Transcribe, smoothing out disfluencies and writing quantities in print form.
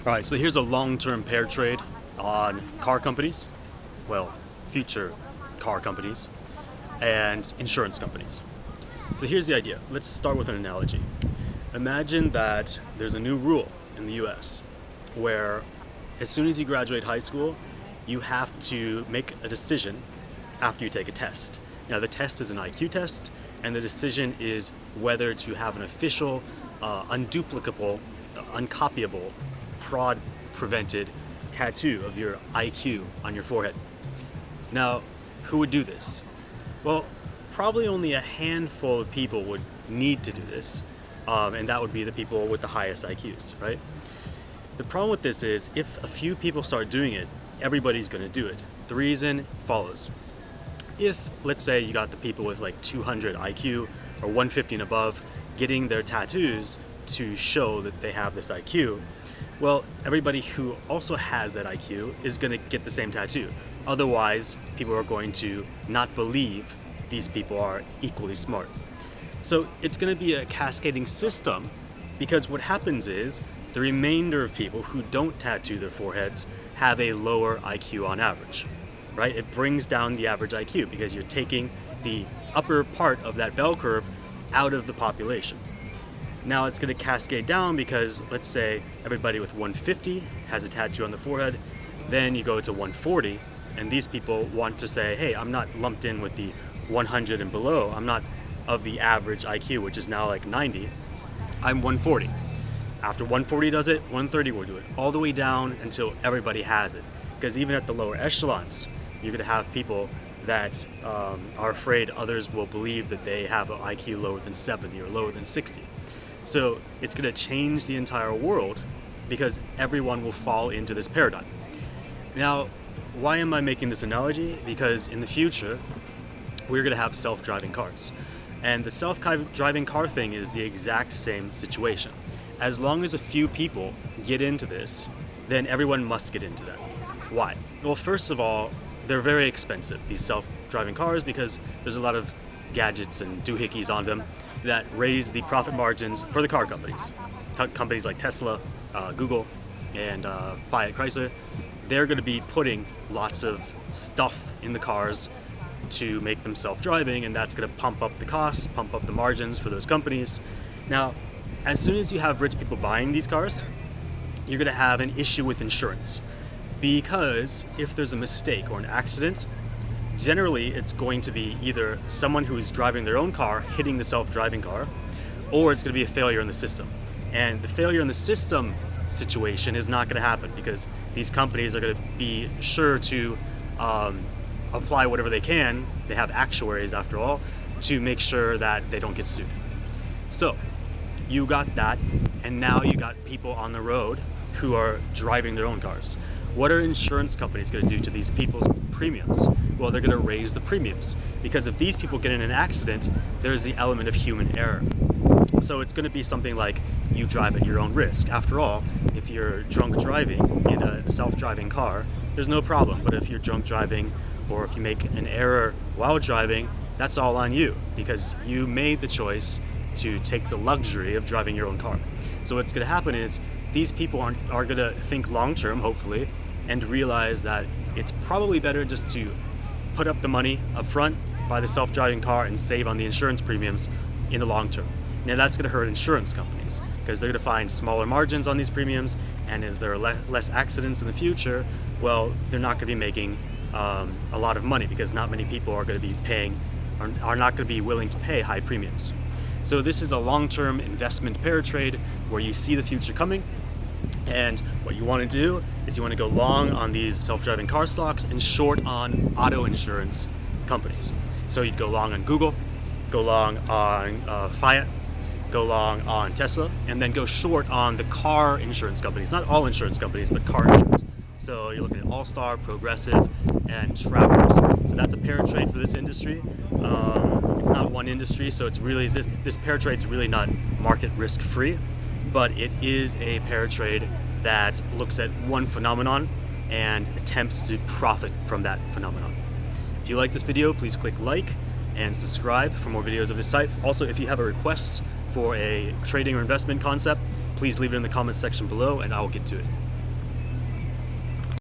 All right, so here's a long-term pair trade on car companies, well, future car companies, and insurance companies. So here's the idea. Let's start with an analogy. Imagine that there's a new rule in the US where as soon as you graduate high school, you have to make a decision after you take a test. Now the test is an IQ test, and the decision is whether to have an official, unduplicable, uncopyable, fraud-prevented tattoo of your IQ on your forehead. Now, who would do this? Well, probably only a handful of people would need to do this, and that would be the people with the highest IQs, right? The problem with this is if a few people start doing it, everybody's going to do it. The reason follows. If, let's say, you got the people with like 200 IQ or 150 and above getting their tattoos to show that they have this IQ, well, everybody who also has that IQ is going to get the same tattoo. Otherwise, people are going to not believe these people are equally smart. So it's going to be a cascading system, because what happens is the remainder of people who don't tattoo their foreheads have a lower IQ on average, right? It brings down the average IQ because you're taking the upper part of that bell curve out of the population. Now it's going to cascade down because let's say everybody with 150 has a tattoo on the forehead, then you go to 140, and these people want to say, hey, I'm not lumped in with the 100 and below, I'm not of the average IQ, which is now like 90, I'm 140. After 140 does it, 130 will do it, all the way down until everybody has it. Because even at the lower echelons, you're going to have people that are afraid others will believe that they have an IQ lower than 70 or lower than 60. So it's going to change the entire world because everyone will fall into this paradigm. Now, why am I making this analogy? Because in the future, we're going to have self-driving cars. And the self-driving car thing is the exact same situation. As long as a few people get into this, then everyone must get into that. Why? Well, first of all, they're very expensive, these self-driving cars, because there's a lot of gadgets and doohickeys on them that raise the profit margins for the car companies. Companies like Tesla, Google, and Fiat Chrysler, they're going to be putting lots of stuff in the cars to make them self-driving, and that's going to pump up the costs, pump up the margins for those companies. Now, as soon as you have rich people buying these cars, you're going to have an issue with insurance, because if there's a mistake or an accident, generally it's going to be either someone who's driving their own car hitting the self-driving car, or it's going to be a failure in the system. And the failure in the system situation is not going to happen because these companies are going to be sure to apply whatever they can. They have actuaries, after all, to make sure that they don't get sued. So you got that, and now you got people on the road who are driving their own cars. What are insurance companies going to do to these people's premiums? Well, they're going to raise the premiums, because if these people get in an accident, there's the element of human error. So it's going to be something like you drive at your own risk. After all, if you're drunk driving in a self-driving car, there's no problem. But if you're drunk driving, or if you make an error while driving, that's all on you, because you made the choice to take the luxury of driving your own car. So what's going to happen is these people are going to think long-term, hopefully, and realize that it's probably better just to put up the money up front, buy the self-driving car, and save on the insurance premiums in the long term. Now that's going to hurt insurance companies because they're going to find smaller margins on these premiums, and as there are less accidents in the future, well, they're not going to be making a lot of money because not many people are going to be paying, are not going to be willing to pay high premiums. So this is a long-term investment pair trade where you see the future coming, and what you want to do is you want to go long on these self-driving car stocks and short on auto insurance companies. So you'd go long on Google, go long on Fiat, go long on Tesla, and then go short on the car insurance companies. Not all insurance companies, but car insurance. So you're looking at All-Star, Progressive, and Travelers. So that's a pair trade for this industry. It's not one industry, so it's really this pair trade's really not market risk free, but it is a pair trade that looks at one phenomenon and attempts to profit from that phenomenon. If you like this video, please click like and subscribe for more videos of this type. Also, if you have a request for a trading or investment concept, please leave it in the comments section below and I will get to it.